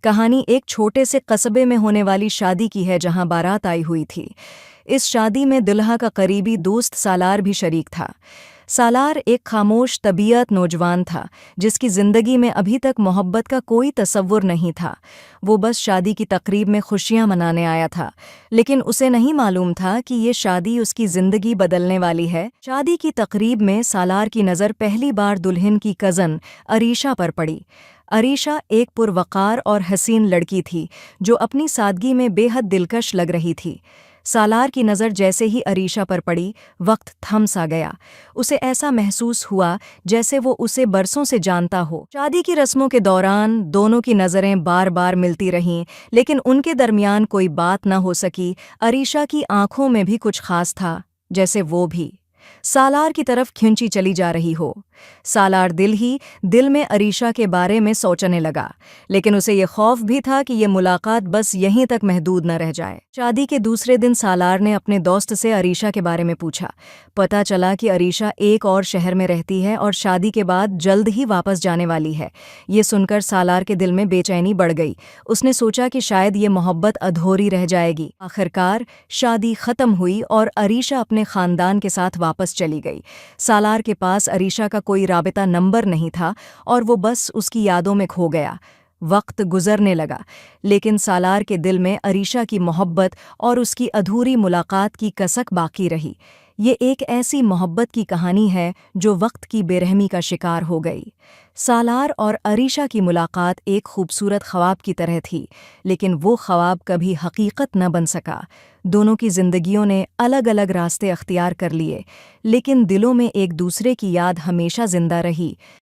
कहानी एक छोटे से कस्बे में होने वाली शादी की है जहां बारात आई हुई थी। इस शादी में दुल्हा का करीबी दोस्त सालार भी शरीक था। सालार एक खामोश तबीयत नौजवान था जिसकी जिंदगी में अभी तक मोहब्बत का कोई तसव्वुर नहीं था। वो बस शादी की तकरीब में खुशियां मनाने आया था, लेकिन उसे नहीं मालूम था कि ये शादी उसकी जिंदगी बदलने वाली है। शादी की तकरीब में सालार की नज़र पहली बार दुल्हन की कज़न अरीशा पर पड़ी। अरीशा एक पुरवकार और हसीन लड़की थी जो अपनी सादगी में बेहद दिलकश लग रही थी। सालार की नज़र जैसे ही अरीशा पर पड़ी, वक्त थम सा गया। उसे ऐसा महसूस हुआ जैसे वो उसे बरसों से जानता हो। शादी की रस्मों के दौरान दोनों की नज़रें बार बार मिलती रहीं, लेकिन उनके दरमियान कोई बात न हो सकी। अरीशा की आंखों में भी कुछ खास था, जैसे वो भी सालार की तरफ खिंची चली जा रही हो। सालार दिल में अरीशा के बारे में सोचने लगा, लेकिन उसे ये खौफ भी था कि ये मुलाकात बस यहीं तक महदूद न रह जाए। शादी के दूसरे दिन सालार ने अपने दोस्त से अरीशा के बारे में पूछा। पता चला कि अरीशा एक और शहर में रहती है और शादी के बाद जल्द ही वापस जाने वाली है। ये सुनकर सालार के दिल में बेचैनी बढ़ गई। उसने सोचा कि शायद ये मोहब्बत अधूरी रह जाएगी। आखिरकार शादी खत्म हुई और अरीशा अपने खानदान के साथ वापस चली गई। सालार के पास अरीशा का कोई राबिता नंबर नहीं था और वो बस उसकी यादों में खो गया। वक्त गुजरने लगा, लेकिन सालार के दिल में अरीशा की मोहब्बत और उसकी अधूरी मुलाकात की कसक बाकी रही। ये एक ऐसी मोहब्बत की कहानी है जो वक्त की बेरहमी का शिकार हो गई। सालार और अरीशा की मुलाकात एक खूबसूरत ख्वाब की तरह थी, लेकिन वो ख्वाब कभी हकीकत न बन सका। दोनों की जिंदगियों ने अलग अलग रास्ते अख्तियार कर लिए, लेकिन दिलों में एक दूसरे की याद हमेशा जिंदा रही।